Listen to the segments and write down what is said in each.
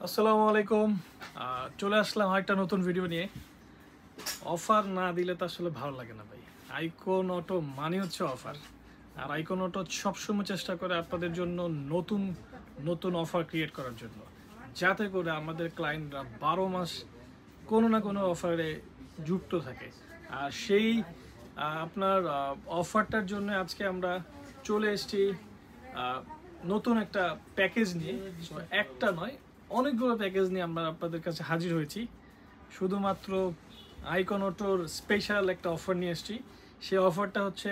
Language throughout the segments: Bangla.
আসসালামু আলাইকুম। চলে আসলাম একটা নতুন ভিডিও নিয়ে। অফার না দিলে তো আসলে ভালো লাগে না ভাই। আইকন অটো মানে হচ্ছে অফার, আর আইকন অটো সবসময় চেষ্টা করে আপনাদের জন্য নতুন নতুন অফার ক্রিয়েট করার জন্য, যাতে করে আমাদের ক্লায়েন্টরা 12 মাস কোনো না কোনো অফারে যুক্ত থাকে। আর সেই আপনার অফারটার জন্য আজকে আমরা চলে এসেছি নতুন একটা প্যাকেজ নিয়ে। একটা নয়, অনেকগুলো প্যাকেজ নিয়ে আমরা আপনাদের কাছে হাজির হয়েছি। শুধুমাত্র আইকন অটোর স্পেশাল একটা অফার নিয়ে এসেছি। সেই অফারটা হচ্ছে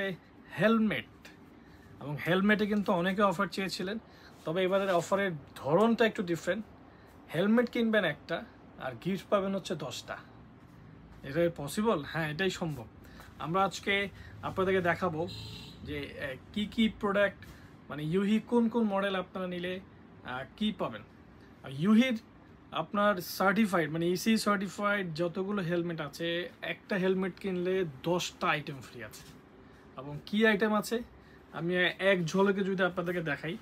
হেলমেট, এবং হেলমেটে কিন্তু অনেকে অফার চেয়েছিলেন, তবে এবারের অফারের ধরনটা একটু ডিফারেন্ট। হেলমেট কিনবেন একটা আর গিফট পাবেন হচ্ছে 10টা। এটা পসিবল? হ্যাঁ, এটাই সম্ভব। আমরা আজকে আপনাদেরকে দেখাবো যে কি কি প্রোডাক্ট, মানে ইউহি কোন কোন মডেল আপনারা নিলে কি পাবেন। ইউহির আপনার সার্টিফাইড মানে ইসি সার্টিফাইড যতগুলো হেলমেট আছে, একটা হেলমেট কিনলে 10টা আইটেম ফ্রি আছে। এবং কি আইটেম আছে আমি এক ঝলকে যদি আপনাদেরকে দেখাই,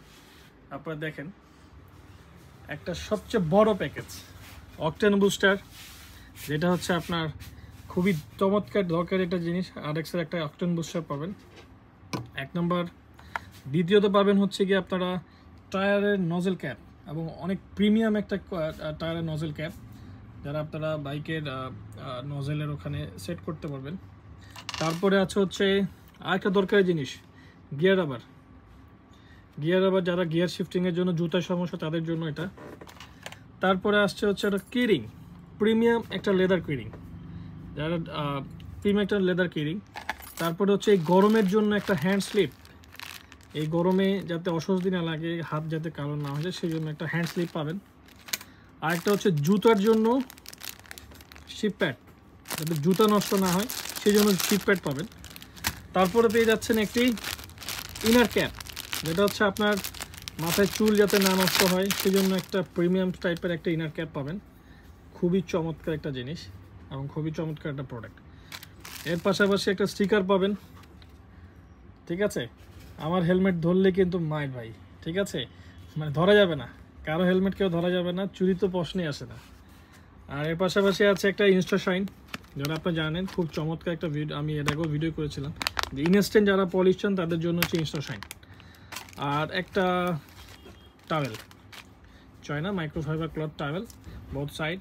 আপনারা দেখেন। একটা সবচেয়ে বড় প্যাকেজ অকটেন বুস্টার, যেটা হচ্ছে আপনার খুবই চমৎকার দরকারি একটা জিনিস। আরএক্সের একটা অকটেন বুস্টার পাবেন, এক নম্বর। দ্বিতীয়ত পাবেন হচ্ছে কি আপনারা টায়ারের নজেল ক্যাপ, এবং অনেক প্রিমিয়াম একটা টায়ারের নজেল ক্যাপ, যারা আপনারা বাইকের নজেলের ওখানে সেট করতে পারবেন। তারপরে আছে হচ্ছে আরেকটা দরকারি জিনিস, গিয়ার রাবার। গিয়ার রাবার যারা গিয়ার শিফটিংয়ের জন্য, জুতার সমস্যা তাদের জন্য এটা। তারপরে আসছে হচ্ছে একটা কিরিং, প্রিমিয়াম একটা লেদার কিরিং, যারা প্রিমিয়াম একটা লেদার কিরিং। তারপরে হচ্ছে এই গরমের জন্য একটা হ্যান্ড স্লিপ, এই গরমে যাতে অস্বস্তি না লাগে, হাত যাতে কালো না হয়ে যায়, সেই জন্য একটা হ্যান্ড স্লিপ পাবেন। আরেকটা হচ্ছে জুতার জন্য শিপ প্যাড, যাতে জুতা নষ্ট না হয় সেই জন্য শিপ প্যাড পাবেন। তারপরে পেয়ে যাচ্ছেন একটি ইনার ক্যাপ, যেটা হচ্ছে আপনার মাথায় চুল যাতে না নষ্ট হয় সেই জন্য একটা প্রিমিয়াম টাইপের একটা ইনার ক্যাপ পাবেন। খুবই চমৎকার একটা জিনিস এবং খুবই চমৎকার একটা প্রোডাক্ট। এর পাশাপাশি একটা স্টিকার পাবেন, ঠিক আছে। আমার হেলমেট ধরলে কিন্তু মাইর ভাই, ঠিক আছে, মানে ধরা যাবে না, কারো হেলমেট কেউ ধরা যাবে না, চুরি তো প্রশ্নই আসে না। আর এর পাশাপাশি আছে একটা ইনস্টাশাইন, যারা আপনি জানেন খুব চমৎকার একটা ভিডিও, আমি এর আগেও ভিডিও করেছিলাম যে ইনস্ট্যান্ট যারা পলিশ চান তাদের জন্য হচ্ছে ইনস্টাশাইন। আর একটা towel, Chayna microfibre cloth towel, both side.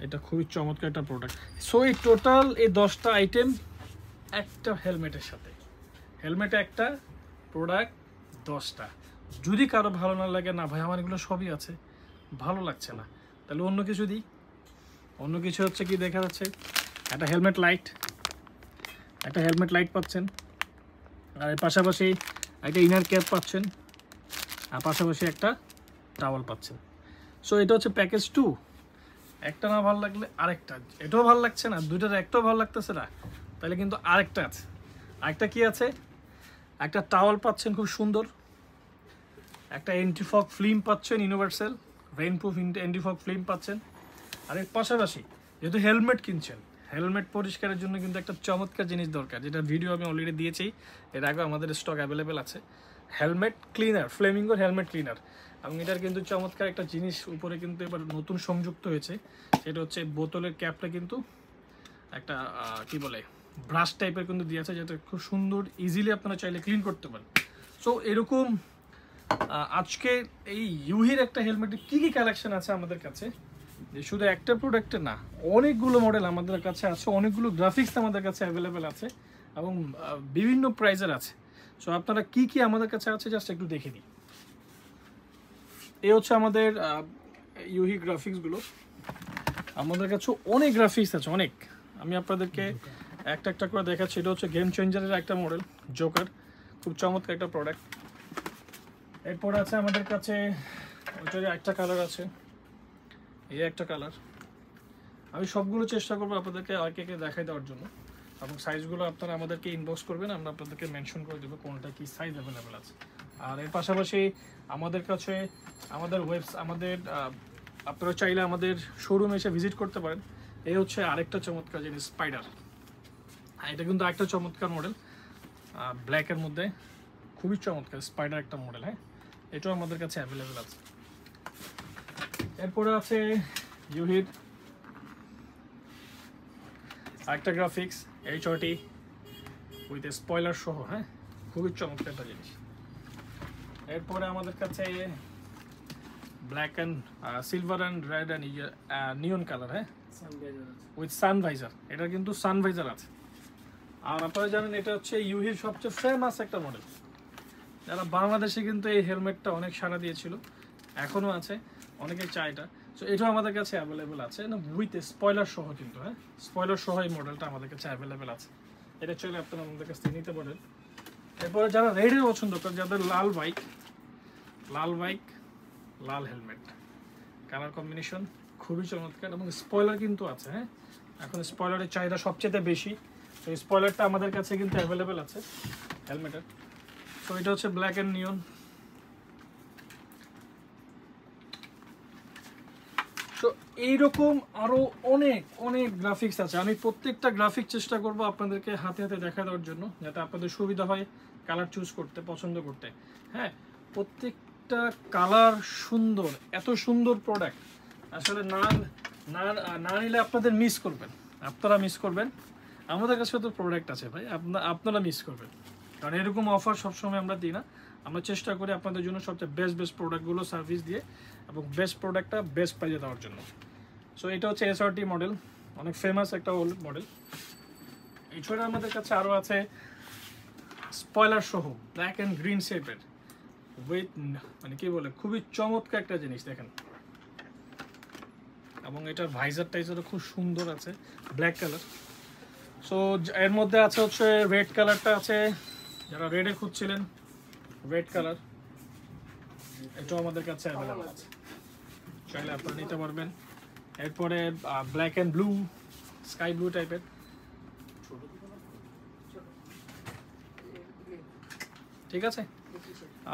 এটা খুবই চমৎকার একটা প্রোডাক্ট। সো এই টোটাল এই 10টা আইটেম একটা হেলমেটের সাথে, হেলমেটে একটা প্রোডাক্ট 10টা। যদি কারো ভালো না লাগে, না ভাই আমার এগুলো সবই আছে, ভালো লাগছে না, তাহলে অন্য কিছু দিই। অন্য কিছু হচ্ছে কি দেখা যাচ্ছে, একটা হেলমেট লাইট, একটা হেলমেট লাইট পাচ্ছেন, আর এর পাশাপাশি একটা ইনার ক্যাপ পাচ্ছেন, আর পাশাপাশি একটা টাওয়াল পাচ্ছেন। সো এটা হচ্ছে প্যাকেজ 2। একটা না ভালো লাগলে আরেকটা, এটাও ভালো লাগছে না, দুইটার একটাও ভালো লাগতেছে না, তাহলে কিন্তু আরেকটা আছে। আরেকটা কি আছে, একটা টাওয়াল পাচ্ছেন খুব সুন্দর, একটা অ্যান্টিফগ ফিল্ম পাচ্ছেন ইউনিভার্সাল রেইনপ্রুফ অ্যান্টিফগ ফিল্ম পাচ্ছেন। আর এর পাশাপাশি যেহেতু হেলমেট কিনছেন, হেলমেট পরিষ্কারের জন্য কিন্তু একটা চমৎকার জিনিস দরকার, যেটা ভিডিও আমি অলরেডি দিয়েছি, এর আগে আমাদের স্টক অ্যাভেলেবেল আছে। হেলমেট ক্লিনার, ফ্লেমিঙ্গোর হেলমেট ক্লিনার, এবং এটার কিন্তু চমৎকার একটা জিনিস উপরে কিন্তু এবার নতুন সংযুক্ত হয়েছে, সেটা হচ্ছে বোতলের ক্যাপটা কিন্তু একটা কি বলে ব্রাশ টাইপের কিন্তু দিয়েছে, যেটা খুব সুন্দর, ইজিলি আপনারা চাইলে ক্লিন করতে পারেন। সো এরকম আজকে এই ইউহির একটা হেলমেটের কী কী কালেকশন আছে আমাদের কাছে, যে শুধু একটা প্রোডাক্টে না, অনেকগুলো মডেল আমাদের কাছে আছে, অনেকগুলো গ্রাফিক্স আমাদের কাছে অ্যাভেলেবেল আছে, এবং বিভিন্ন প্রাইজের আছে। সো আপনারা কি কি আমাদের কাছে আছে জাস্ট একটু দেখে নিই। এই হচ্ছে আমাদের ইউহি গ্রাফিক্সগুলো। আমাদের কাছে অনেক গ্রাফিক্স আছে, অনেক। আমি আপনাদেরকে একটা একটা করে দেখাচ্ছি। এটা হচ্ছে গেম চেঞ্জারের একটা মডেল, জোকার, খুব চমৎকার একটা প্রোডাক্ট। এরপর আছে আমাদের কাছে ওইটার একটা কালার আছে, এই একটা কালার। আমি সবগুলো চেষ্টা করবো আপনাদেরকে আর কে দেখাই দেওয়ার জন্য, এবং সাইজগুলো আপনারা আমাদেরকে ইনবক্স করবেন, আমরা আপনাদেরকে মেনশন করে দেবো কোনটা কি সাইজ অ্যাভেলেবেল আছে। আর এর পাশাপাশি আমাদের কাছে আমাদের আপনারা চাইলে আমাদের শোরুমে এসে ভিজিট করতে পারেন। এই হচ্ছে আরেকটা চমৎকার জিনিস, স্পাইডার। এটা কিন্তু আরেকটা চমৎকার মডেল, ব্ল্যাকের মধ্যে, খুবই চমৎকার স্পাইডার একটা মডেল। হ্যাঁ, এটাও আমাদের কাছে অ্যাভেলেবেল আছে। এরপরে আছে ইউহির একটা গ্রাফিক্স HRT উইথ স্পয়লার সহ, হ্যাঁ খুবই চমৎকার একটা জিনিস। এরপরে আমাদের কাছে black and silver and red and neon colour, হ্যাঁ উইথ সানভাইজার, এটা কিন্তু সানভাইজার আছে। আর আপনারা জানেন এটা হচ্ছে ইউহির সবচেয়ে ফেমাস একটা মডেল, যারা বাংলাদেশে কিন্তু এই হেলমেটটা অনেক সাড়া দিয়েছিল, এখনও আছে, অনেকে চায় এটা। সো এটাও আমাদের কাছে অ্যাভেলেবেল আছে না, উইথ স্পয়লার সহ কিন্তু, হ্যাঁ স্পয়লার সহ এই মডেলটা আমাদের কাছে অ্যাভেলেবেল আছে, এটা চলে আপনারা আমাদের কাছ থেকে নিতে পারেন। এরপরে যারা রেডের পছন্দ করেন, যাদের লাল বাইক, লাল হেলমেট, কালার কম্বিনেশন খুবই চমৎকার এবং স্পয়লার কিন্তু আছে, হ্যাঁ এখন স্পয়লারের চাহিদা সবচেয়ে বেশি, তো স্পয়লারটা আমাদের কাছে কিন্তু অ্যাভেলেবেল আছে হেলমেটের। তো এটা হচ্ছে ব্ল্যাক অ্যান্ড নিয়ন। তো এইরকম আরো অনেক অনেক গ্রাফিক্স আছে, আমি প্রত্যেকটা গ্রাফিক চেষ্টা করব আপনাদেরকে হাতে হাতে দেখা দেওয়ার জন্য, যাতে আপনাদের সুবিধা হয় কালার চুজ করতে, পছন্দ করতে। হ্যাঁ প্রত্যেকটা কালার সুন্দর, এত সুন্দর প্রোডাক্ট আসলে না নিলে আপনাদের মিস করবেন, আপনারা মিস করবেন। আমাদের কাছে তো প্রোডাক্ট আছে ভাই, আপনারা মিস করবেন, কারণ এরকম অফার সবসময় আমরা দিই না, আমরা চেষ্টা করি আপনাদের জন্য সবচেয়ে বেস্ট প্রোডাক্টগুলো সার্ভিস দিয়ে এবং বেস্ট প্রোডাক্টটা বেস্ট প্রাইজে দেওয়ার জন্য। সো এটা হচ্ছে SRT মডেল, অনেক ফেমাস একটা ওল্ড মডেল। এছাড়া আমাদের কাছে আরও আছে স্পয়লার সহ ব্ল্যাক অ্যান্ড গ্রিন শেপের উইথ, মানে কি বলে খুবই চমৎকার একটা জিনিস দেখেন, এবং এটার ভাইজার টাইজারও খুব সুন্দর আছে, ব্ল্যাক কালার। সো এর মধ্যে আছে হচ্ছে রেড কালারটা আছে, যারা রেডে খুঁজছিলেন রেড কালার, এটাও আমাদের কাছে অ্যাভেলেবল আছে, চাইলে আপনারা নিতে পারবেন। এরপরে black and blue, sky blue টাইপের, ঠিক আছে।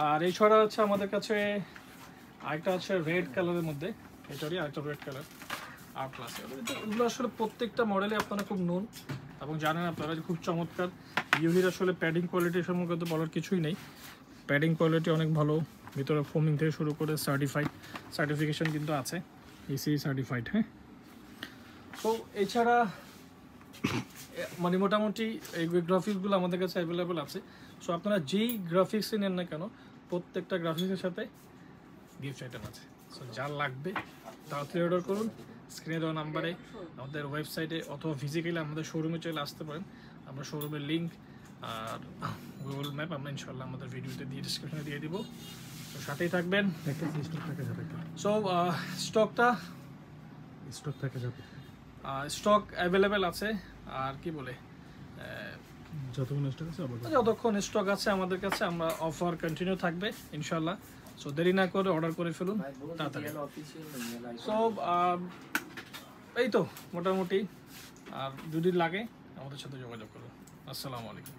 আর এছাড়া হচ্ছে আমাদের কাছে আরেকটা আছে রেড কালারের মধ্যে, এটারই আরেকটা রেড কালার আর প্লাস। এগুলো আসলে প্রত্যেকটা মডেলে আপনারা খুব নোন এবং জানেন আপনারা খুব চমৎকার। ইউহির আসলে প্যাডিং কোয়ালিটি সম্পর্কে বলার কিছুই নেই, প্যাডিং কোয়ালিটি অনেক ভালো, ভিতরে ফোমিং থেকে শুরু করে সার্টিফিকেশন কিন্তু আছে, ECE সার্টিফাইড, হ্যাঁ। তো এছাড়া মানে মোটামুটি এই গ্রাফিক্সগুলো আমাদের কাছে অ্যাভেলেবেল আছে। সো আপনারা যেই গ্রাফিক্সই নেন না কেন, প্রত্যেকটা গ্রাফিক্সের সাথে গিফট আইটেম আছে। সো যার লাগবে তাড়াতাড়ি অর্ডার করুন, স্ক্রিনে দেওয়া নাম্বারে, আমাদের ওয়েবসাইটে অথবা ফিজিক্যালি আমাদের শোরুমে চলে আসতে পারেন। আমরা শোরুমের লিঙ্ক আর গুগল ম্যাপ আমরা ইনশাল্লাহ আমাদের ভিডিওতে দিয়ে ডিসক্রিপশনে দিয়ে দিব, তো সাথেই থাকবেন। সো স্টক অ্যাভেলেবেল আছে, আর কি বলে যতক্ষণ স্টক আছে আমাদের কাছে, আমরা অফার কন্টিনিউ থাকবে ইনশাল্লাহ। সো দেরি না করে অর্ডার করে ফেলুন তাড়াতাড়ি। সো এই তো মোটামুটি, আর যদি লাগে আমাদের সাথে যোগাযোগ করুন। আসসালামু আলাইকুম।